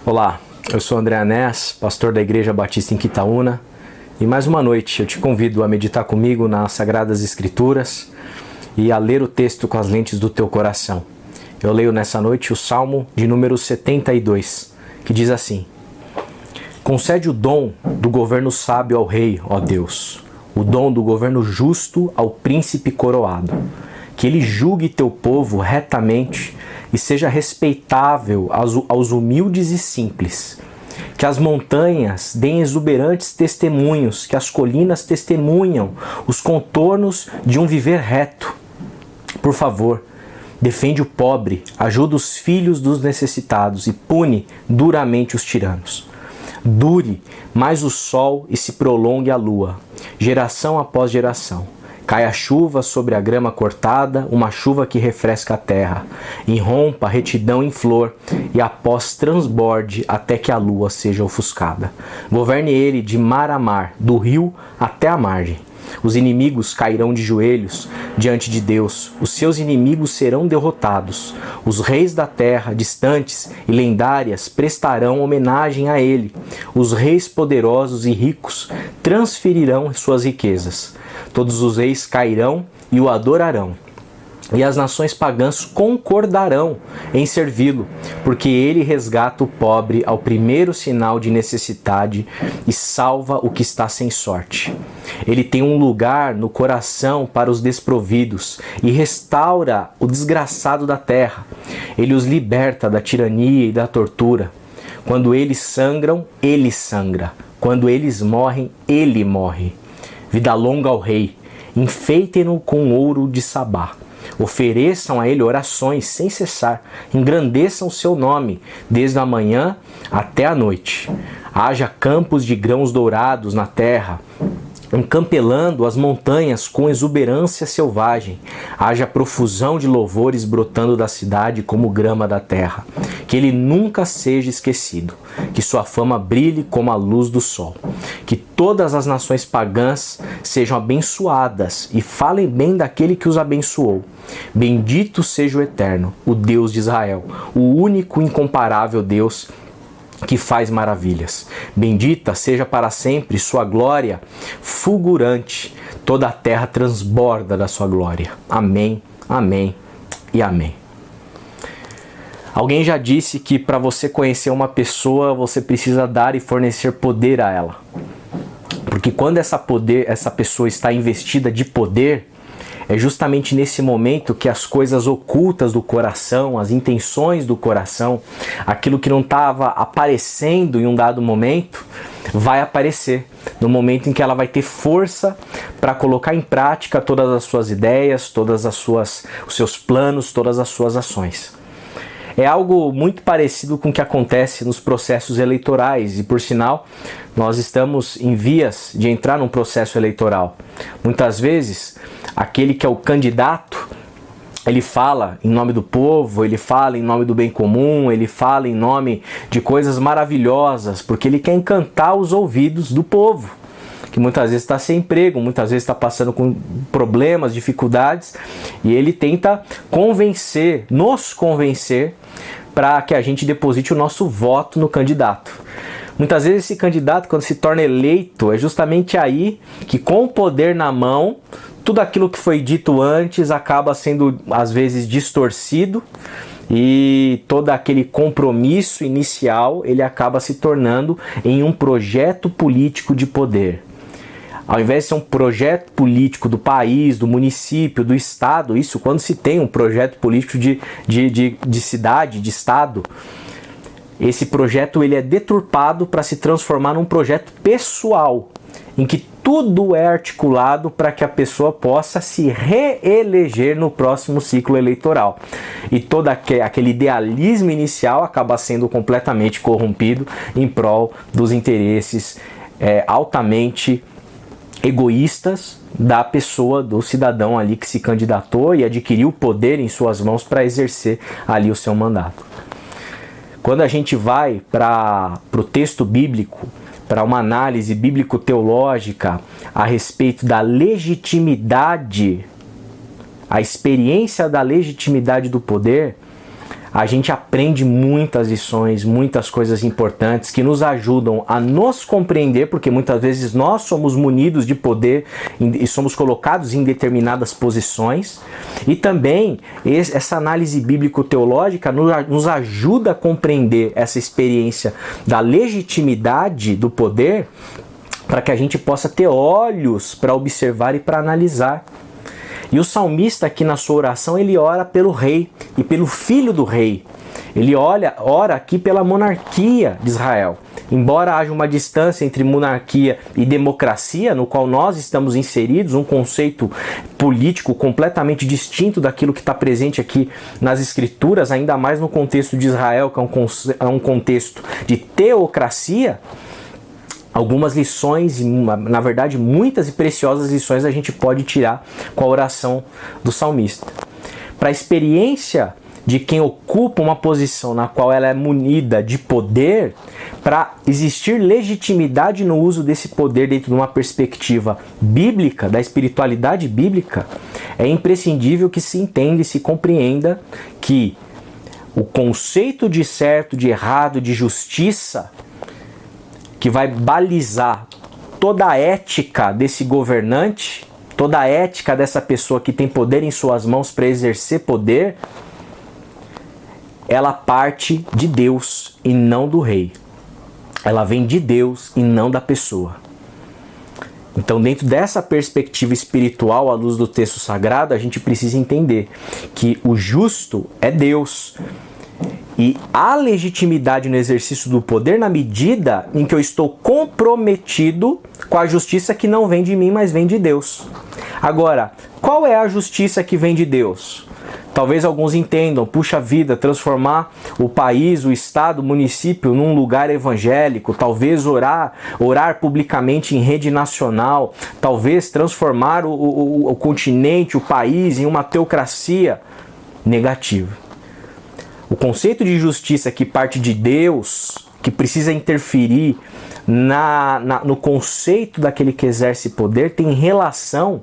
Olá, eu sou André Anés, pastor da Igreja Batista em Quitaúna, e mais uma noite eu te convido a meditar comigo nas Sagradas Escrituras e a ler o texto com as lentes do teu coração. Eu leio nessa noite o Salmo de número 72, que diz assim: Concede o dom do governo sábio ao rei, ó Deus, o dom do governo justo ao príncipe coroado, que ele julgue teu povo retamente e seja respeitável aos humildes e simples. Que as montanhas deem exuberantes testemunhos, que as colinas testemunham os contornos de um viver reto. Por favor, defende o pobre, ajuda os filhos dos necessitados e pune duramente os tiranos. Dure mais o sol e se prolongue a lua, geração após geração. Caia chuva sobre a grama cortada, uma chuva que refresca a terra. Irrompa a retidão em flor e após transborde até que a lua seja ofuscada. Governe ele de mar a mar, do rio até a margem. Os inimigos cairão de joelhos diante de Deus, os seus inimigos serão derrotados. Os reis da terra, distantes e lendárias, prestarão homenagem a ele. Os reis poderosos e ricos transferirão suas riquezas. Todos os reis cairão e o adorarão. E as nações pagãs concordarão em servi-lo, porque ele resgata o pobre ao primeiro sinal de necessidade e salva o que está sem sorte. Ele tem um lugar no coração para os desprovidos e restaura o desgraçado da terra. Ele os liberta da tirania e da tortura. Quando eles sangram, ele sangra. Quando eles morrem, ele morre. Vida longa ao rei. Enfeitem-no com ouro de Sabá. Ofereçam a ele orações sem cessar, engrandeçam o seu nome, desde a manhã até a noite. Haja campos de grãos dourados na terra, encampelando as montanhas com exuberância selvagem. Haja profusão de louvores brotando da cidade como grama da terra. Que ele nunca seja esquecido, que sua fama brilhe como a luz do sol. Que todas as nações pagãs sejam abençoadas e falem bem daquele que os abençoou. Bendito seja o Eterno, o Deus de Israel, o único e incomparável Deus que faz maravilhas. Bendita seja para sempre sua glória fulgurante. Toda a terra transborda da sua glória. Amém, amém e amém. Alguém já disse que para você conhecer uma pessoa, você precisa dar e fornecer poder a ela. Porque quando essa pessoa está investida de poder, é justamente nesse momento que as coisas ocultas do coração, as intenções do coração, aquilo que não estava aparecendo em um dado momento, vai aparecer. No momento em que ela vai ter força para colocar em prática todas as suas ideias, os seus planos, todas as suas ações. É algo muito parecido com o que acontece nos processos eleitorais e, por sinal, nós estamos em vias de entrar num processo eleitoral. Muitas vezes, aquele que é o candidato, ele fala em nome do povo, ele fala em nome do bem comum, ele fala em nome de coisas maravilhosas, porque ele quer encantar os ouvidos do povo, que muitas vezes está sem emprego, muitas vezes está passando com problemas, dificuldades, e ele tenta nos convencer para que a gente deposite o nosso voto no candidato. Muitas vezes esse candidato, quando se torna eleito, é justamente aí que, com o poder na mão, tudo aquilo que foi dito antes acaba sendo, às vezes, distorcido, e todo aquele compromisso inicial, ele acaba se tornando em um projeto político de poder. Ao invés de ser um projeto político do país, do município, do estado, isso quando se tem um projeto político de cidade, de estado, esse projeto ele é deturpado para se transformar num projeto pessoal, em que tudo é articulado para que a pessoa possa se reeleger no próximo ciclo eleitoral. E todo aquele idealismo inicial acaba sendo completamente corrompido em prol dos interesses altamente egoístas da pessoa, do cidadão ali que se candidatou e adquiriu o poder em suas mãos para exercer ali o seu mandato. Quando a gente vai para o texto bíblico, para uma análise bíblico-teológica a respeito da legitimidade, a experiência da legitimidade do poder, a gente aprende muitas lições, muitas coisas importantes que nos ajudam a nos compreender, porque muitas vezes nós somos munidos de poder e somos colocados em determinadas posições, e também essa análise bíblico-teológica nos ajuda a compreender essa experiência da legitimidade do poder, para que a gente possa ter olhos para observar e para analisar. E o salmista aqui na sua oração, ele ora pelo rei e pelo filho do rei. Ele ora aqui pela monarquia de Israel. Embora haja uma distância entre monarquia e democracia, no qual nós estamos inseridos, um conceito político completamente distinto daquilo que está presente aqui nas Escrituras, ainda mais no contexto de Israel, que é um contexto de teocracia, algumas lições, na verdade muitas e preciosas lições a gente pode tirar com a oração do salmista. Para a experiência de quem ocupa uma posição na qual ela é munida de poder, para existir legitimidade no uso desse poder dentro de uma perspectiva bíblica, da espiritualidade bíblica, é imprescindível que se entenda e se compreenda que o conceito de certo, de errado, de justiça, que vai balizar toda a ética desse governante, toda a ética dessa pessoa que tem poder em suas mãos para exercer poder, ela parte de Deus e não do rei. Ela vem de Deus e não da pessoa. Então, dentro dessa perspectiva espiritual, à luz do texto sagrado, a gente precisa entender que o justo é Deus. E há legitimidade no exercício do poder na medida em que eu estou comprometido com a justiça que não vem de mim, mas vem de Deus. Agora, qual é a justiça que vem de Deus? Talvez alguns entendam, puxa vida, transformar o país, o estado, o município num lugar evangélico, talvez orar publicamente em rede nacional, talvez transformar o continente, o país em uma teocracia negativa. O conceito de justiça que parte de Deus, que precisa interferir no conceito daquele que exerce poder, tem relação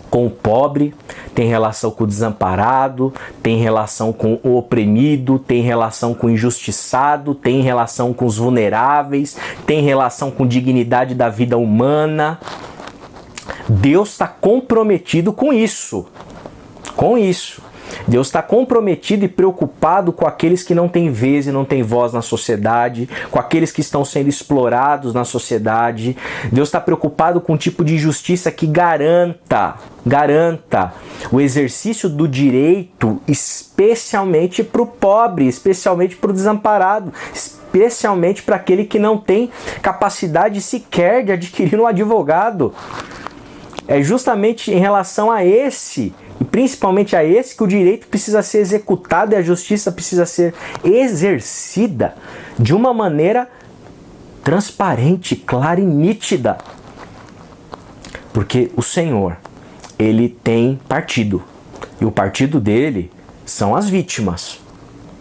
com o pobre, tem relação com o desamparado, tem relação com o oprimido, tem relação com o injustiçado, tem relação com os vulneráveis, tem relação com a dignidade da vida humana. Deus está comprometido com isso. Com isso. Deus está comprometido e preocupado com aqueles que não têm vez e não têm voz na sociedade, com aqueles que estão sendo explorados na sociedade. Deus está preocupado com um tipo de justiça que garanta o exercício do direito, especialmente para o pobre, especialmente para o desamparado, especialmente para aquele que não tem capacidade sequer de adquirir um advogado. É justamente em relação a esse, e principalmente a esse, que o direito precisa ser executado e a justiça precisa ser exercida de uma maneira transparente, clara e nítida. Porque o Senhor, ele tem partido. E o partido dele são as vítimas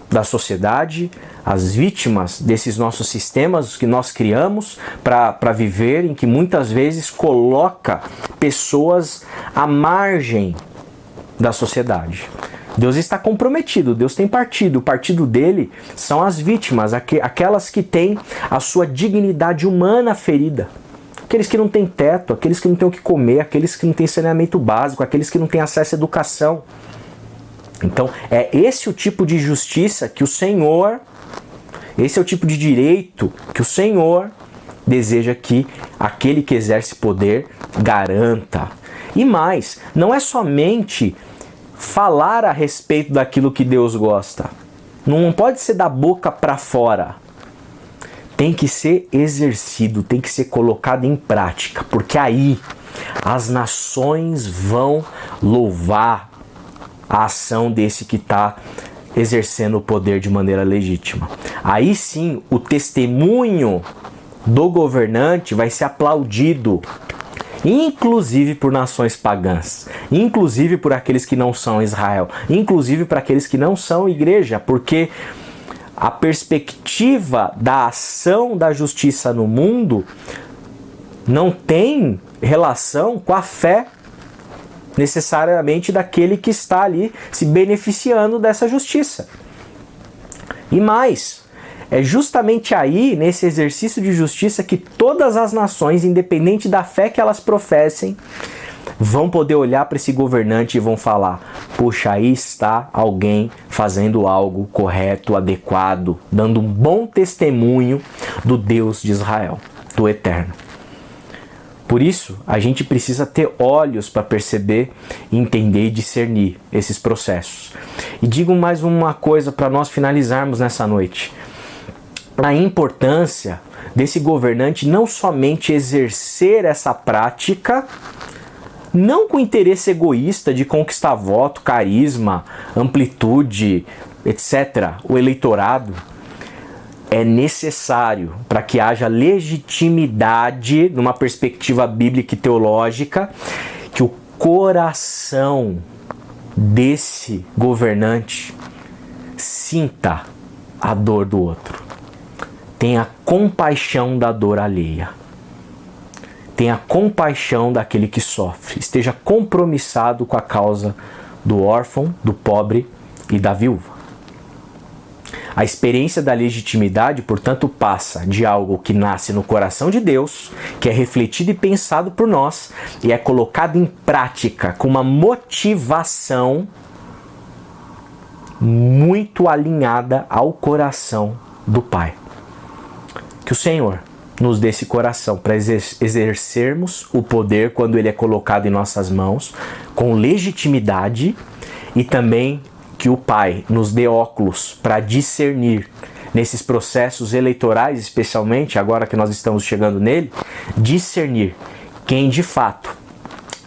da sociedade, as vítimas desses nossos sistemas que nós criamos para viver, em que muitas vezes coloca pessoas à margem da sociedade. Deus está comprometido, Deus tem partido. O partido dele são as vítimas, aquelas que têm a sua dignidade humana ferida. Aqueles que não têm teto, aqueles que não têm o que comer, aqueles que não têm saneamento básico, aqueles que não têm acesso à educação. Então, é esse o tipo de justiça que o Senhor, esse é o tipo de direito que o Senhor deseja que aquele que exerce poder garanta. E mais, não é somente falar a respeito daquilo que Deus gosta. Não pode ser da boca para fora. Tem que ser exercido, tem que ser colocado em prática, porque aí as nações vão louvar a ação desse que está exercendo o poder de maneira legítima. Aí sim, o testemunho do governante vai ser aplaudido, inclusive por nações pagãs, inclusive por aqueles que não são Israel, inclusive para aqueles que não são igreja, porque a perspectiva da ação da justiça no mundo não tem relação com a fé necessariamente daquele que está ali se beneficiando dessa justiça. E mais, é justamente aí, nesse exercício de justiça, que todas as nações, independente da fé que elas professem, vão poder olhar para esse governante e vão falar: puxa, aí está alguém fazendo algo correto, adequado, dando um bom testemunho do Deus de Israel, do Eterno. Por isso, a gente precisa ter olhos para perceber, entender e discernir esses processos. E digo mais uma coisa para nós finalizarmos nessa noite. A importância desse governante não somente exercer essa prática, não com interesse egoísta de conquistar voto, carisma, amplitude, etc., o eleitorado, é necessário para que haja legitimidade, numa perspectiva bíblica e teológica, que o coração desse governante sinta a dor do outro, tenha compaixão da dor alheia, tenha compaixão daquele que sofre, esteja compromissado com a causa do órfão, do pobre e da viúva. A experiência da legitimidade, portanto, passa de algo que nasce no coração de Deus, que é refletido e pensado por nós, e é colocado em prática com uma motivação muito alinhada ao coração do Pai. Que o Senhor nos dê esse coração para exercermos o poder quando ele é colocado em nossas mãos, com legitimidade, e também que o Pai nos dê óculos para discernir nesses processos eleitorais, especialmente agora que nós estamos chegando nele, discernir quem de fato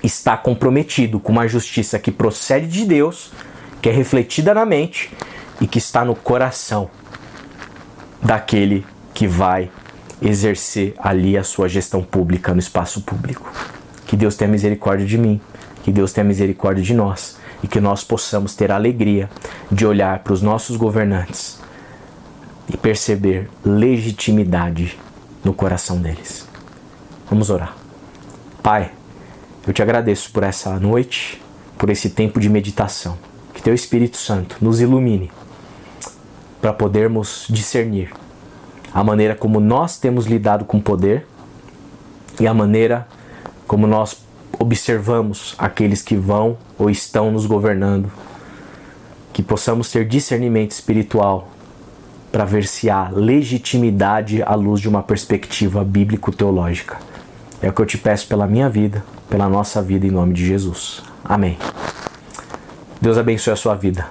está comprometido com uma justiça que procede de Deus, que é refletida na mente e que está no coração daquele que vai exercer ali a sua gestão pública no espaço público. Que Deus tenha misericórdia de mim, que Deus tenha misericórdia de nós, e que nós possamos ter a alegria de olhar para os nossos governantes e perceber legitimidade no coração deles. Vamos orar. Pai, eu te agradeço por essa noite, por esse tempo de meditação. Que Teu Espírito Santo nos ilumine para podermos discernir a maneira como nós temos lidado com o poder e a maneira como nós observamos aqueles que vão ou estão nos governando, que possamos ter discernimento espiritual para ver se há legitimidade à luz de uma perspectiva bíblico-teológica. É o que eu te peço pela minha vida, pela nossa vida, em nome de Jesus. Amém. Deus abençoe a sua vida.